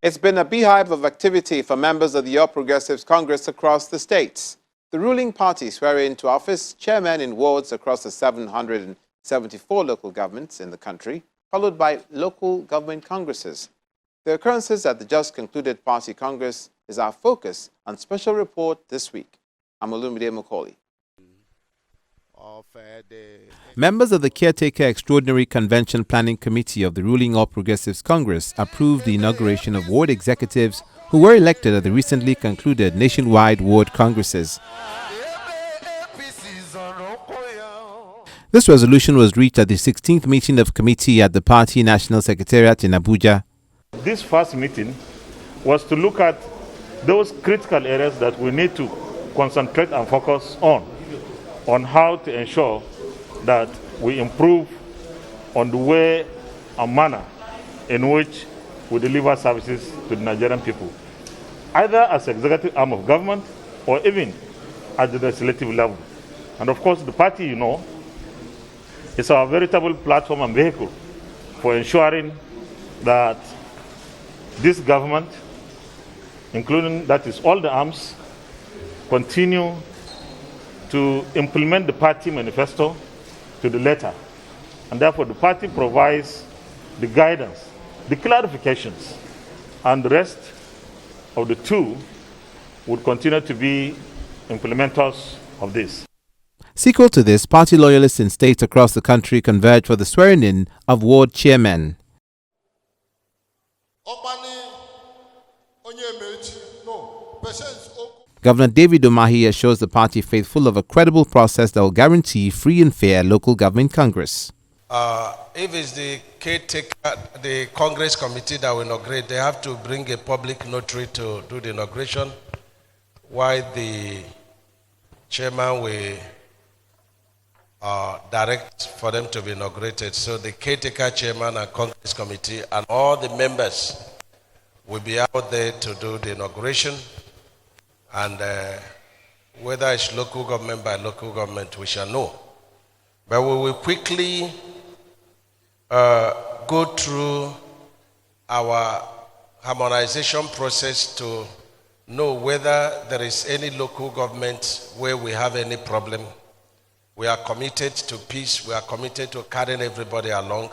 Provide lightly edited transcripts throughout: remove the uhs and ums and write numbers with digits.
It's been a beehive of activity for members of the All Progressives Congress across the states. The ruling party swear into office chairmen in wards across the 774 local governments in the country, followed by local government congresses. The occurrences at the just concluded party congress is our focus on special report this week. I'm Olumide Macaulay. Members of the Caretaker Extraordinary Convention Planning Committee of the ruling All Progressives Congress approved the inauguration of ward executives who were elected at the recently concluded nationwide ward congresses. This resolution was reached at the 16th meeting of committee at the party national secretariat in Abuja. This first meeting was to look at those critical areas that we need to concentrate and focus on how to ensure that we improve on the way and manner in which we deliver services to the Nigerian people, either as executive arm of government or even at the legislative level. And of course, the party, is our veritable platform and vehicle for ensuring that this government, including that is all the arms, continue to implement the party manifesto to the letter. And therefore the party provides the guidance, the clarifications, and the rest of the two would continue to be implementers of this. Sequel to this, party loyalists in states across the country converged for the swearing-in of ward chairmen. Governor David Umahi assures the party faithful of a credible process that will guarantee free and fair local government congress. If it's the caretaker, the Congress committee that will inaugurate, they have to bring a public notary to do the inauguration, while the chairman will direct for them to be inaugurated. So the caretaker chairman and Congress committee and all the members will be out there to do the inauguration. And whether it's local government by local government, we shall know. But we will quickly go through our harmonization process to know whether there is any local government where we have any problem. We are committed to peace. We are committed to carrying everybody along.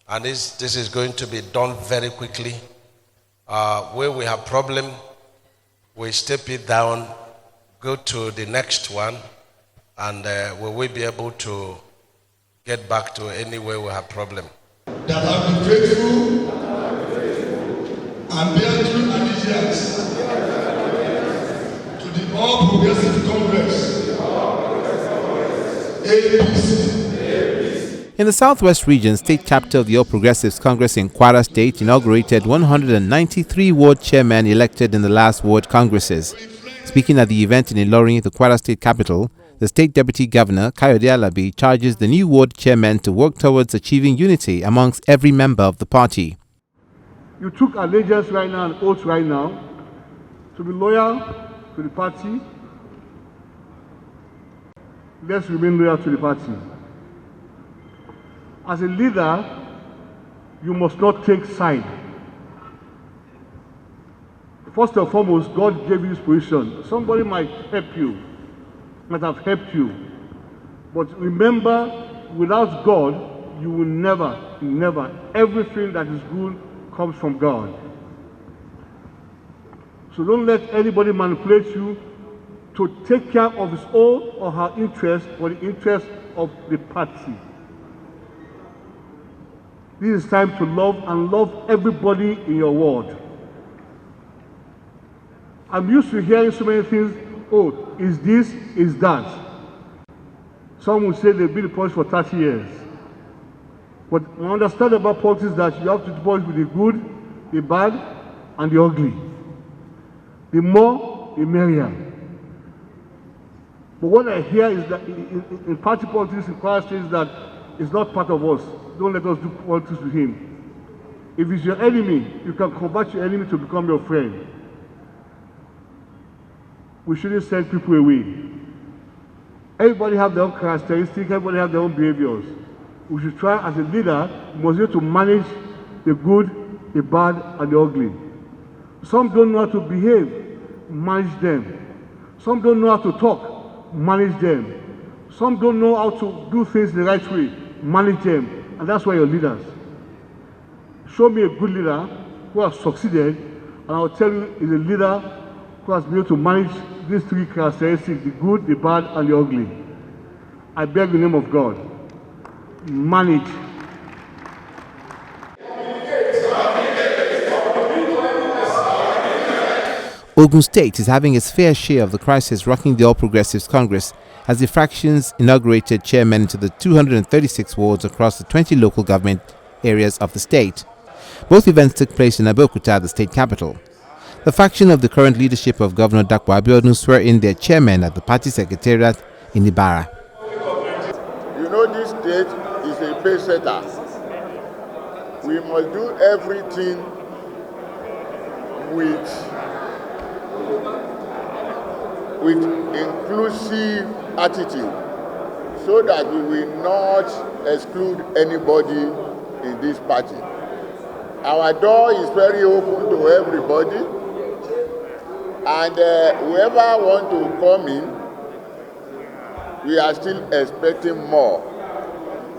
And this is going to be done very quickly. Where we have problem, we step it down, go to the next one, and we will be able to get back to anywhere we have problem. That have been faithful and bear true allegiance to the All Progressive Congress, APC. In the Southwest Region, state chapter of the All Progressives Congress in Kwara State inaugurated 193 ward chairmen elected in the last ward congresses. Speaking at the event in Ilorin, the Kwara State capital, the state deputy governor, Kayode Alabi, charges the new ward chairmen to work towards achieving unity amongst every member of the party. You took allegiance right now and oath right now to be loyal to the party. Let's remain loyal to the party. As a leader, you must not take side. First and foremost, God gave you this position. Somebody might help you, might have helped you. But remember, without God, you will never, everything that is good comes from God. So don't let anybody manipulate you to take care of his own or her interest or the interest of the party. This is time to love everybody in your ward. I'm used to hearing so many things. Oh, is this, is that. Some will say they've been in politics for 30 years. But I understand about politics that you have to do politics with the good, the bad, and the ugly. The more, the merrier. But what I hear is that in party politics in Kwara State is that it's not part of us. Don't let us do politics with him. If he's your enemy, you can convert your enemy to become your friend. We shouldn't send people away. Everybody have their own characteristics, everybody have their own behaviors. We should try as a leader, we must be able to manage the good, the bad, and the ugly. Some don't know how to behave, manage them. Some don't know how to talk, manage them. Some don't know how to do things the right way, manage them. And that's why you're leaders. Show me a good leader who has succeeded, and I'll tell you is a leader who has been able to manage these three characteristics, the good, the bad, and the ugly. I beg the name of God, manage. Ogun State is having its fair share of the crisis rocking the All Progressives Congress as the fractions inaugurated chairmen into the 236 wards across the 20 local government areas of the state. Both events took place in Abeokuta, the state capital. The faction of the current leadership of Governor Dapo Abiodun swear in their chairman at the party secretariat in Ibara. You know, this state is a pace setter. We must do everything with inclusive attitude so that we will not exclude anybody in this party. Our door is very open to everybody, and whoever want to come in, we are still expecting more,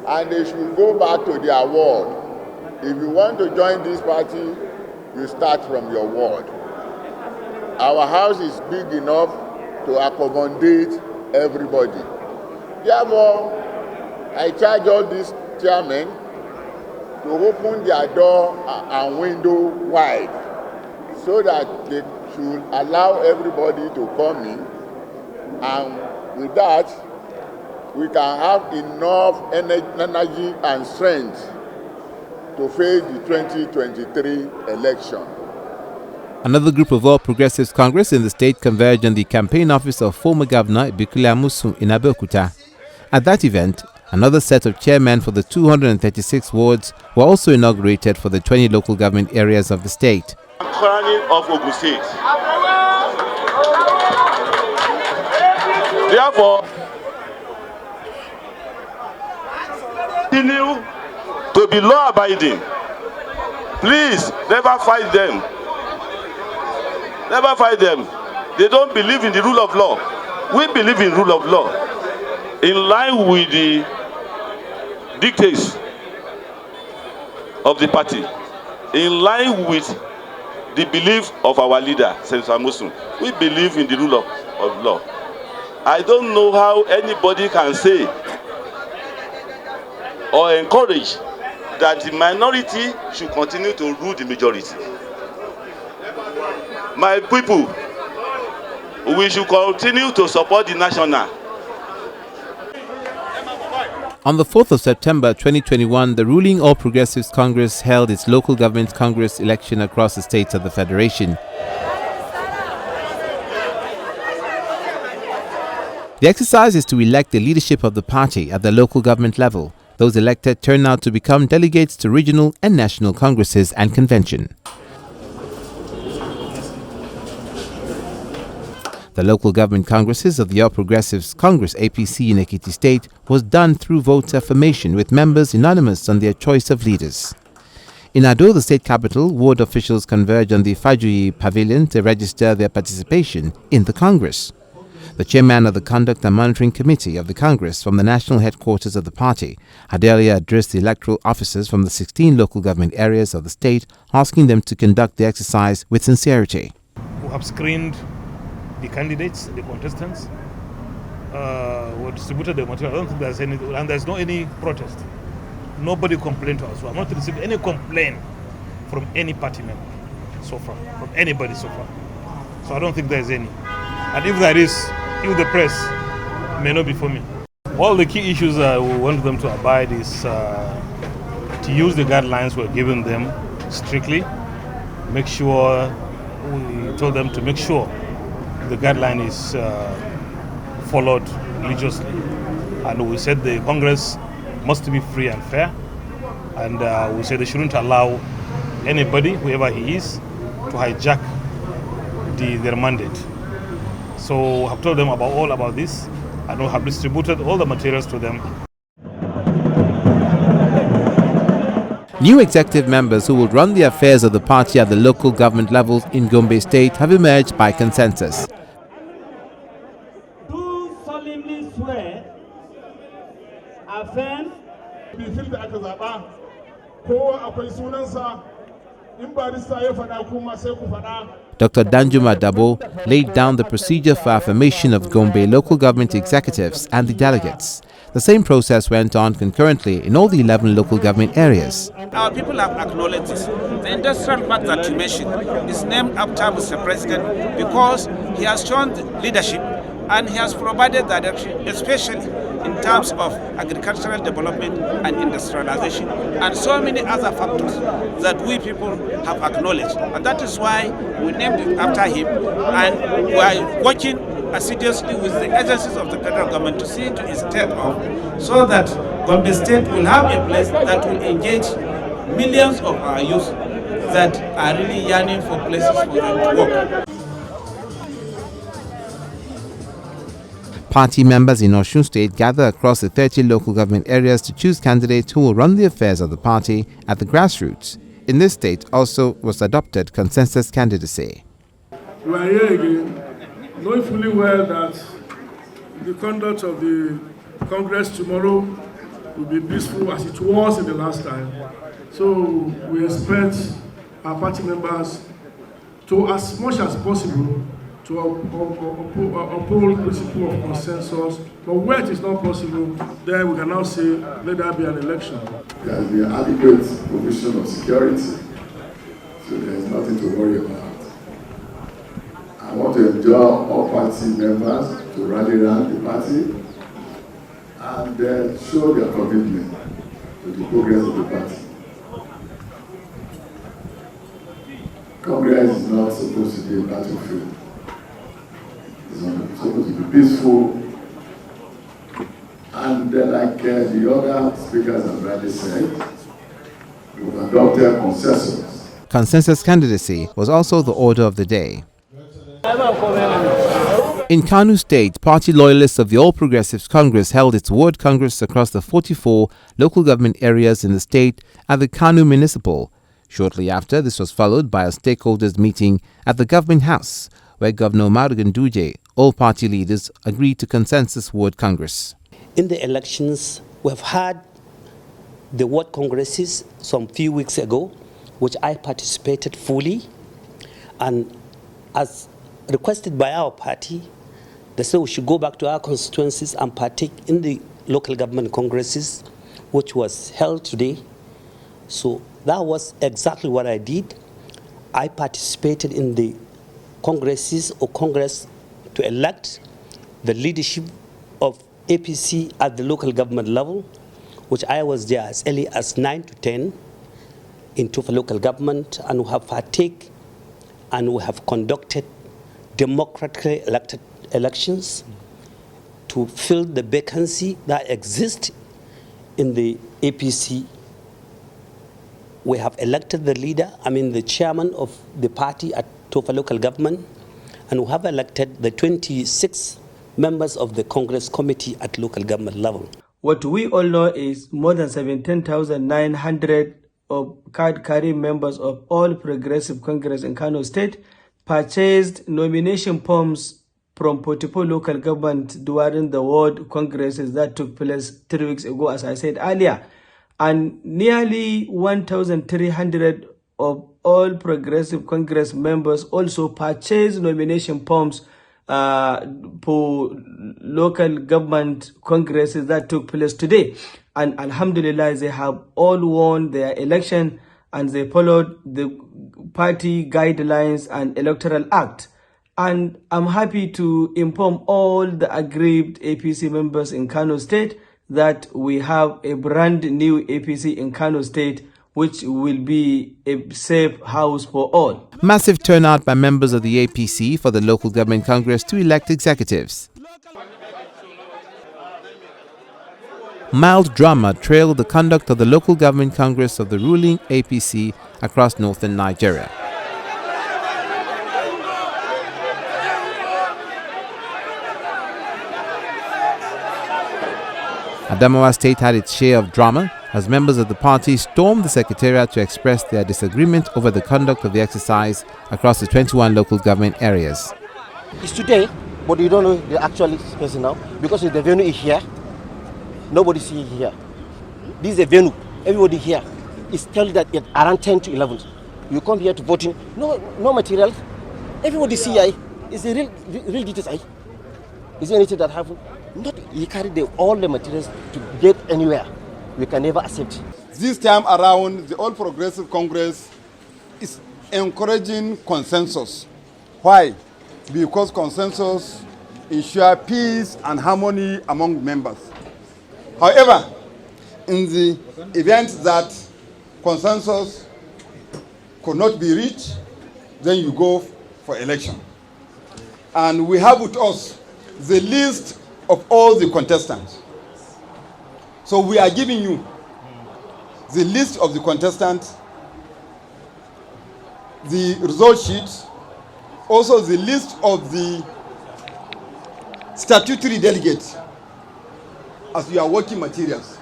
and they should go back to their ward. If you want to join this party, you start from your ward. Our house is big enough to accommodate everybody. Therefore, I charge all these chairmen to open their door and window wide so that they should allow everybody to come in, and with that, we can have enough energy and strength to face the 2023 election. Another group of All Progressives Congress in the state converged on the campaign office of former Governor Bikula Osun in Abeokuta. At that event, another set of chairmen for the 236 wards were also inaugurated for the 20 local government areas of the state. Crowning of Ogun State. Therefore, continue to be law-abiding. Please, never fight them. Never fight them. They don't believe in the rule of law. We believe in rule of law. In line with the dictates of the party. In line with the belief of our leader, Senator Osun. We believe in the rule of law. I don't know how anybody can say or encourage that the minority should continue to rule the majority. My people, we should continue to support the national. On the 4th of September 2021, the ruling All Progressives Congress held its local government congress election across the states of the Federation. The exercise is to elect the leadership of the party at the local government level. Those elected turn out to become delegates to regional and national congresses and convention. The local government congresses of the All Progressives Congress APC in Ekiti State was done through vote affirmation with members unanimous on their choice of leaders. In Ado, the state capital, ward officials converged on the Fajuyi Pavilion to register their participation in the Congress. The chairman of the Conduct and Monitoring Committee of the Congress from the national headquarters of the party had earlier addressed the electoral officers from the 16 local government areas of the state, asking them to conduct the exercise with sincerity. We have screened the candidates, the contestants, were distributed the material. I don't think there's any, and there's no any protest. Nobody complained to us. We have not received any complaint from any party member so far, from anybody so far. So I don't think there's any. And if there is, if the press may not be for me. All the key issues we want them to abide is to use the guidelines we're giving them strictly. Make sure, we told them to make sure the guideline is followed religiously. And we said the Congress must be free and fair. And we said they shouldn't allow anybody, whoever he is, to hijack their mandate. So we have told them all about this, and we have distributed all the materials to them. New executive members who will run the affairs of the party at the local government levels in Gombe State have emerged by consensus. Do solemnly swear, affirm, Dr. Danjuma Dabo laid down the procedure for affirmation of Gombe local government executives and the delegates. The same process went on concurrently in all the 11 local government areas. Our people have acknowledged this. The industrial park that you mentioned is named after Mr. President because he has shown leadership and he has provided direction, especially in terms of agricultural development and industrialization and so many other factors that we people have acknowledged. And that is why we named it after him, and we are working assiduously with the agencies of the federal government to see to its take off so that Gombe State will have a place that will engage millions of our youth that are really yearning for places for them to work. Party members in Osun State gather across the 30 local government areas to choose candidates who will run the affairs of the party at the grassroots. In this state also was adopted consensus candidacy. We are here again, knowing fully well that the conduct of the Congress tomorrow will be peaceful as it was in the last time. So we expect our party members to, as much as possible, to uphold principle of consensus, but where it is not possible, then we can now say, let there be an election. There has been adequate provision of security, so there is nothing to worry about. I want to enjoy all party members to rally around the party and show their commitment to the progress of the party. Congress is not supposed to be a battlefield. It's supposed to be peaceful, and like the other speakers have already said, we've adopted consensus. Consensus candidacy was also the order of the day. In Kano State, party loyalists of the All Progressives Congress held its ward congress across the 44 local government areas in the state at the Kano Municipal. Shortly after, this was followed by a stakeholders meeting at the Government House, where Governor Umaru Ganduje, all party leaders, agreed to consensus ward congress. In the elections, we have had the ward congresses some few weeks ago, which I participated fully, and as requested by our party, they said we should go back to our constituencies and partake in the local government congresses, which was held today. So that was exactly what I did. I participated in the congresses or congress to elect the leadership of APC at the local government level, which I was there as early as 9 to 10 into the local government, and we have partake and we have conducted democratically elected elections to fill the vacancy that exists in the APC. We have elected the leader, the chairman of the party at Tofa local government, and we have elected the 26 members of the Congress committee at local government level. What we all know is more than 17,900 of card-carrying members of All Progressive Congress in Kano State purchased nomination forms from 44 local government during the ward congresses that took place 3 weeks ago, as I said earlier. And nearly 1,300 of All Progressive Congress members also purchased nomination forms for local government congresses that took place today. And alhamdulillah, they have all won their election and they followed the party guidelines and electoral act. And I'm happy to inform all the aggrieved APC members in Kano State that we have a brand new APC in Kano State, which will be a safe house for all. Massive turnout by members of the APC for the local government congress to elect executives. Mild drama trailed the conduct of the local government congress of the ruling APC across northern Nigeria. Adamawa State had its share of drama as members of the party stormed the secretariat to express their disagreement over the conduct of the exercise across the 21 local government areas. It's today, but you don't know the actual person now because the venue is here. Nobody's here. This is a venue. Everybody here is telling that at around 10 to 11. You come here to voting. No material. Everybody's here. It's a real details. Is there anything that happened? Not you carry all the materials to get anywhere. We can never accept. This time around, the All Progressive Congress is encouraging consensus. Why? Because consensus ensures peace and harmony among members. However, in the event that consensus could not be reached, then you go for election. And we have with us the list of all the contestants. So we are giving you the list of the contestants, the result sheets, also the list of the statutory delegates as your working materials.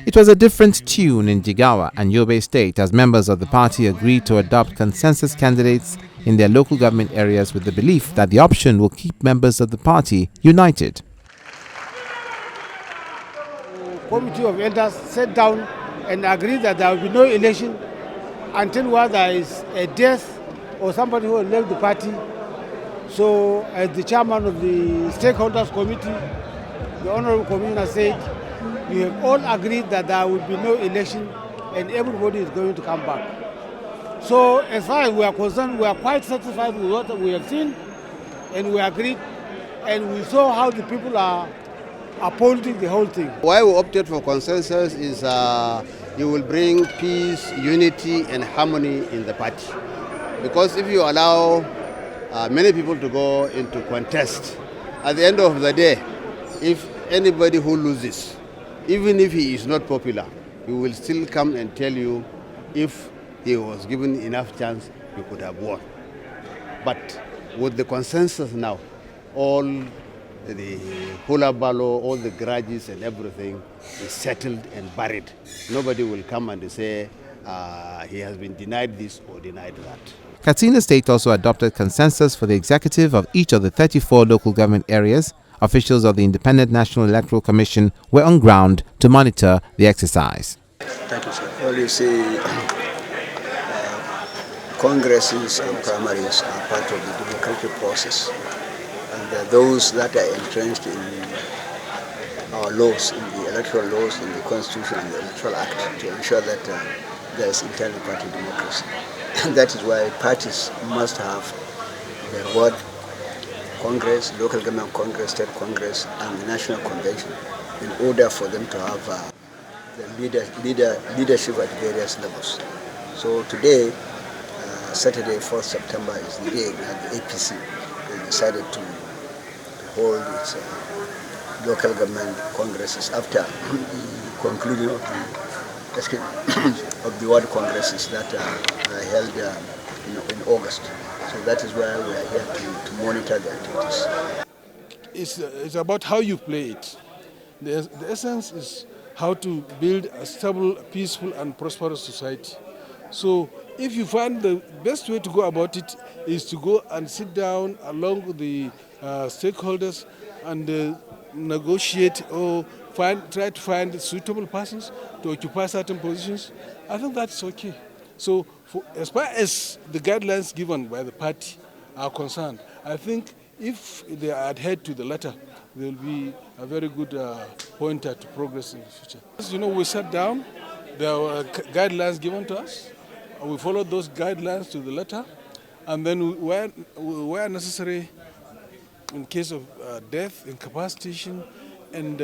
It was a different tune in Jigawa and Yobe State as members of the party agreed to adopt consensus candidates in their local government areas with the belief that the option will keep members of the party united. Committee of elders sat down and agreed that there will be no election until there is a death or somebody who will leave the party. So, as the chairman of the stakeholders committee, the Honorable Commissioner said, we have all agreed that there will be no election and everybody is going to come back. So, as far as we are concerned, we are quite satisfied with what we have seen and we agreed and we saw how the people are upholding the whole thing. Why we opted for consensus is you will bring peace, unity and harmony in the party. Because if you allow many people to go into contest, at the end of the day, if anybody who loses, even if he is not popular, he will still come and tell you if he was given enough chance, he could have won. But with the consensus now, all the hula balo, all the grudges and everything is settled and buried. Nobody will come and say he has been denied this or denied that. Katsina State also adopted consensus for the executive of each of the 34 local government areas. Officials of the Independent National Electoral Commission were on ground to monitor the exercise. Thank you, sir. Well, you see, congresses and primaries are part of the democratic process. And those that are entrenched in our laws, in the electoral laws, in the Constitution and the Electoral Act, to ensure that there is internal party democracy. And that is why parties must have their word, Congress, local government Congress, state Congress, and the National Convention in order for them to have the leadership at various levels. So today, Saturday, 4th September, is the day that the APC has decided to hold its local government congresses after the conclusion of the world congresses that are held in August. So that is why we are here to monitor the activities. It's about how you play it. The essence is how to build a stable, peaceful and prosperous society. So if you find the best way to go about it is to go and sit down along with the stakeholders and negotiate or try to find suitable persons to occupy certain positions, I think that's okay. So as far as the guidelines given by the party are concerned, I think if they are adhered to the letter, there will be a very good pointer to progress in the future. As you know, we sat down, there were guidelines given to us, and we followed those guidelines to the letter, and then where necessary, in case of death, incapacitation, and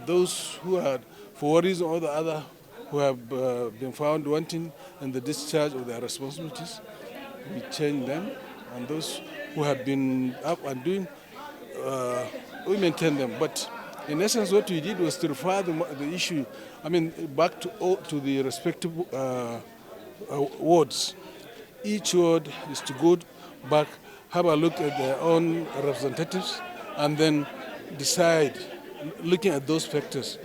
those who had, for one reason or the other, who have been found wanting in the discharge of their responsibilities, we change them, and those who have been up and doing, we maintain them. But in essence, what we did was to refer the issue, back to the respective wards. Each ward is to go back, have a look at their own representatives, and then decide, looking at those factors.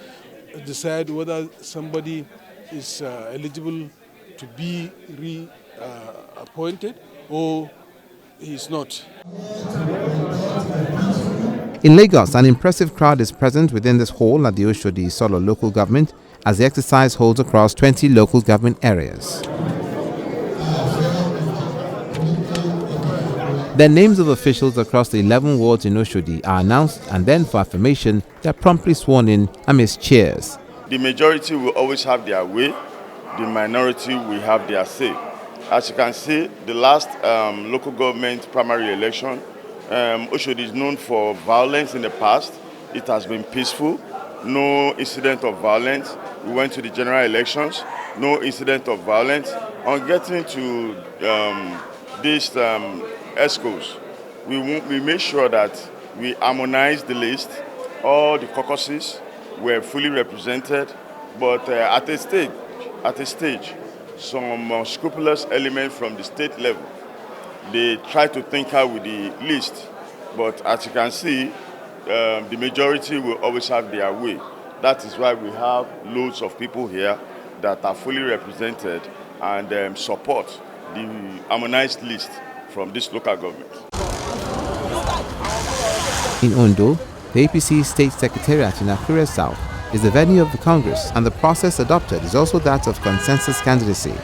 decide whether somebody is eligible to be reappointed or he is not. In Lagos, an impressive crowd is present within this hall at the Oshodi Solo local government as the exercise holds across 20 local government areas. The names of officials across the 11 wards in Oshodi are announced, and then for affirmation, they are promptly sworn in amidst cheers. The majority will always have their way, the minority will have their say. As you can see, the last local government primary election, Oshodi is known for violence in the past. It has been peaceful, no incident of violence. We went to the general elections, no incident of violence. On getting to these ESCOs, we made sure that we harmonized the list. All the caucuses were fully represented, but at a stage, some scrupulous element from the state level, they tried to tinker with the list. But as you can see, the majority will always have their way. That is why we have loads of people here that are fully represented and support the harmonized list from this local government. In Ondo, the APC State Secretariat in Akure South is the venue of the Congress, and the process adopted is also that of consensus candidacy.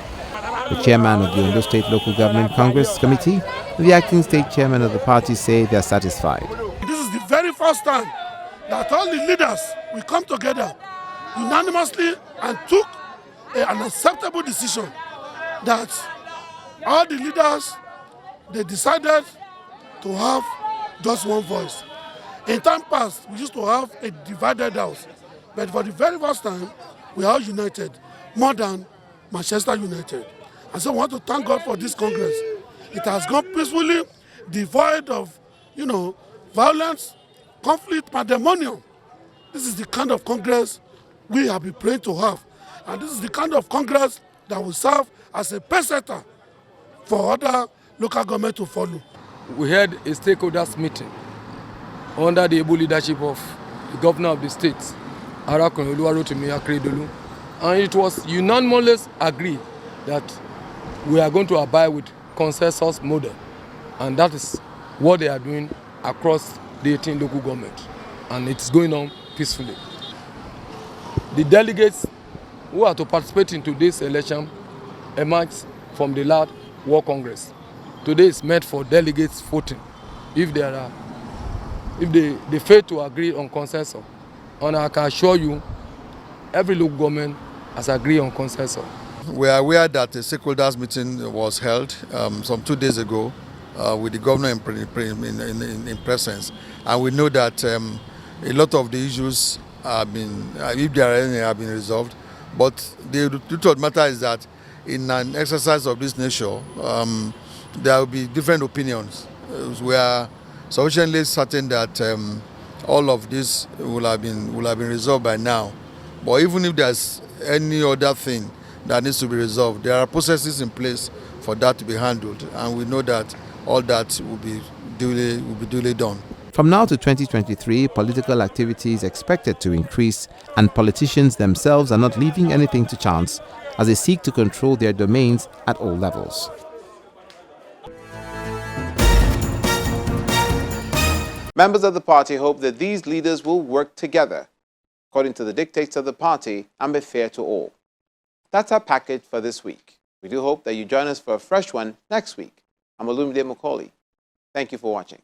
The chairman of the Ondo State Local Government Congress Committee and the acting state chairman of the party say they are satisfied. This is the very first time that all the leaders will come together unanimously and took an acceptable decision that all the leaders, they decided to have just one voice. In time past, we used to have a divided house, but for the very first time, we are united, more than Manchester United. And so I want to thank God for this Congress. It has gone peacefully, devoid of, violence, conflict, pandemonium. This is the kind of Congress we have been praying to have. And this is the kind of Congress that will serve as a pacesetter for other local government to follow. We had a stakeholders meeting under the able leadership of the governor of the state, Arakun Oluwarotimi Akeredolu, and it was unanimously agreed that we are going to abide with consensus model, and that is what they are doing across the 18 local governments, and it's going on peacefully. The delegates who are to participate in today's election emerged from the last War Congress. Today is meant for delegates voting if they fail to agree on consensus. And I can assure you, every local government has agreed on consensus. We are aware that a stakeholders meeting was held some 2 days ago with the governor in presence, and we know that a lot of the issues have been, if there are any, have been resolved. But the truth of the matter is that in an exercise of this nature, there will be different opinions. We are sufficiently certain that all of this will have been resolved by now. But even if there's any other thing that needs to be resolved, there are processes in place for that to be handled, and we know that all that will be duly done. From now to 2023, political activity is expected to increase, and politicians themselves are not leaving anything to chance as they seek to control their domains at all levels. Members of the party hope that these leaders will work together according to the dictates of the party and be fair to all. That's our package for this week. We do hope that you join us for a fresh one next week. I'm Olumide Macaulay. Thank you for watching.